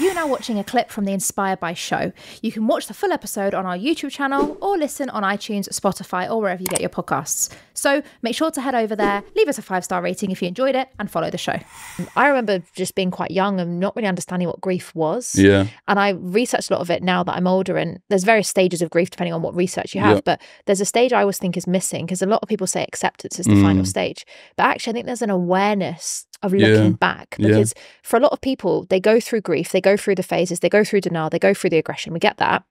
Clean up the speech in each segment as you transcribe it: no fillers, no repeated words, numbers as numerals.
You're now watching a clip from the Inspired by show. You can watch the full episode on our YouTube channel or listen on iTunes, Spotify, or wherever you get your podcasts. So make sure to head over there, leave us a 5-star rating if you enjoyed it, and follow the show. I remember just being quite young and not really understanding what grief was. Yeah. And I researched a lot of it now that I'm older, and there's various stages of grief depending on what research you have. But there's a stage I always think is missing, because a lot of people say acceptance is the final stage. But actually, I think there's an awareness of looking back, because for a lot of people, they go through grief, they go through the phases, they go through denial, they go through the aggression. We get that.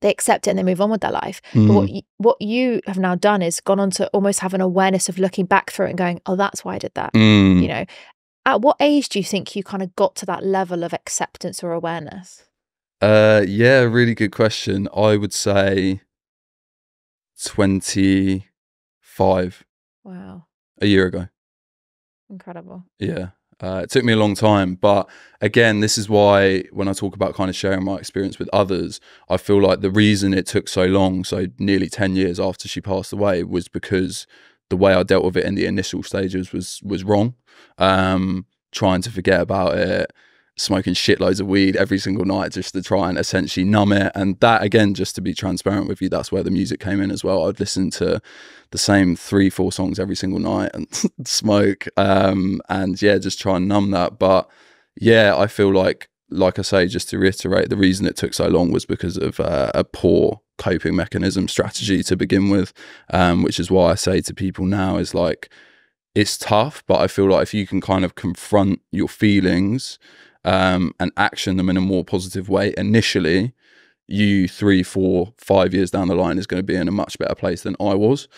They accept it and they move on with their life. But what you have now done is gone on to almost have an awareness of looking back through it and going, oh, that's why I did that. You know, at what age do you think you kind of got to that level of acceptance or awareness? Yeah, really good question. I would say 25. Wow. A year ago. Incredible. Yeah. It took me a long time, but again, this is why when I talk about kind of sharing my experience with others, I feel like the reason it took so long, so nearly 10 years after she passed away, was because the way I dealt with it in the initial stages was wrong. Trying to forget about it, smoking shitloads of weed every single night just to try and essentially numb it. And that, again, just to be transparent with you, that's where the music came in as well. I'd listen to the same 3-4 songs every single night and smoke, and yeah, just try and numb that. But yeah, I feel like I say, just to reiterate, the reason it took so long was because of a poor coping mechanism strategy to begin with, which is why I say to people now is like, it's tough, but I feel like if you can kind of confront your feelings and action them in a more positive way initially, you 3, 4, 5 years down the line is going to be in a much better place than I was.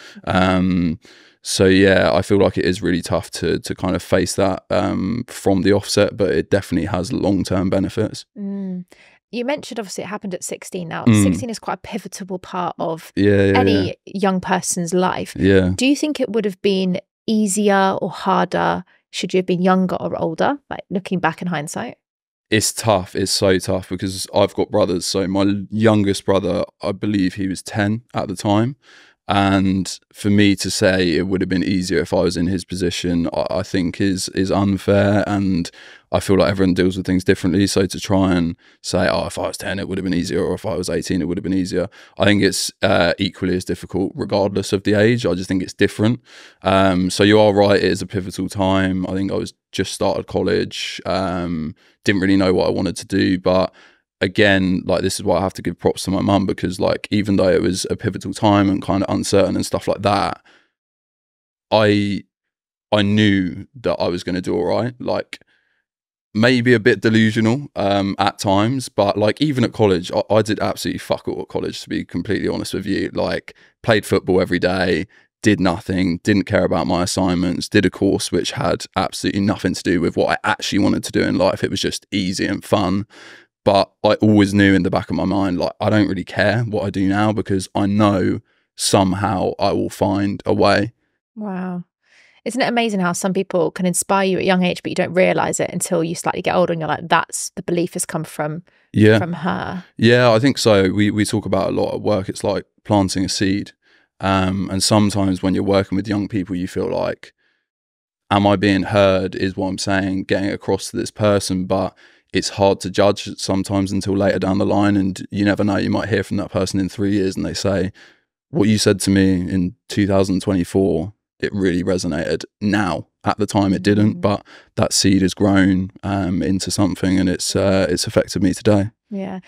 So yeah, I feel like it is really tough to kind of face that from the offset, but it definitely has long-term benefits. You mentioned obviously it happened at 16 now. 16 is quite a pivotal part of any young person's life. Yeah. Do you think it would have been easier or harder should you have been younger or older, like looking back in hindsight? It's tough. It's so tough because I've got brothers. So my youngest brother, I believe he was 10 at the time. And for me to say it would have been easier if I was in his position, I think is unfair. And I feel like everyone deals with things differently. So to try and say, oh, if I was 10, it would have been easier, or if I was 18, it would have been easier, I think it's equally as difficult regardless of the age. I just think it's different. So you are right, it is a pivotal time. I think I was just started college, didn't really know what I wanted to do, but again, like, this is why I have to give props to my mum, because like, even though it was a pivotal time and kind of uncertain and stuff like that, I knew that I was going to do all right. Like, maybe a bit delusional at times, but like, even at college, I did absolutely fuck all at college, to be completely honest with you. Like, played football every day, did nothing, didn't care about my assignments, did a course which had absolutely nothing to do with what I actually wanted to do in life. It was just easy and fun. But I always knew in the back of my mind, like, I don't really care what I do now, because I know somehow I will find a way. Wow. Isn't it amazing how some people can inspire you at a young age, but you don't realise it until you slightly get older and you're like, that's the belief has come from her. Yeah, I think so. We talk about a lot at work. It's like planting a seed. And sometimes when you're working with young people, you feel like, am I being heard, is what I'm saying, getting across to this person? But it's hard to judge sometimes until later down the line, and you never know, you might hear from that person in 3 years and they say, what you said to me in 2024, it really resonated. Now, at the time it didn't, but that seed has grown into something, and it's affected me today. Yeah.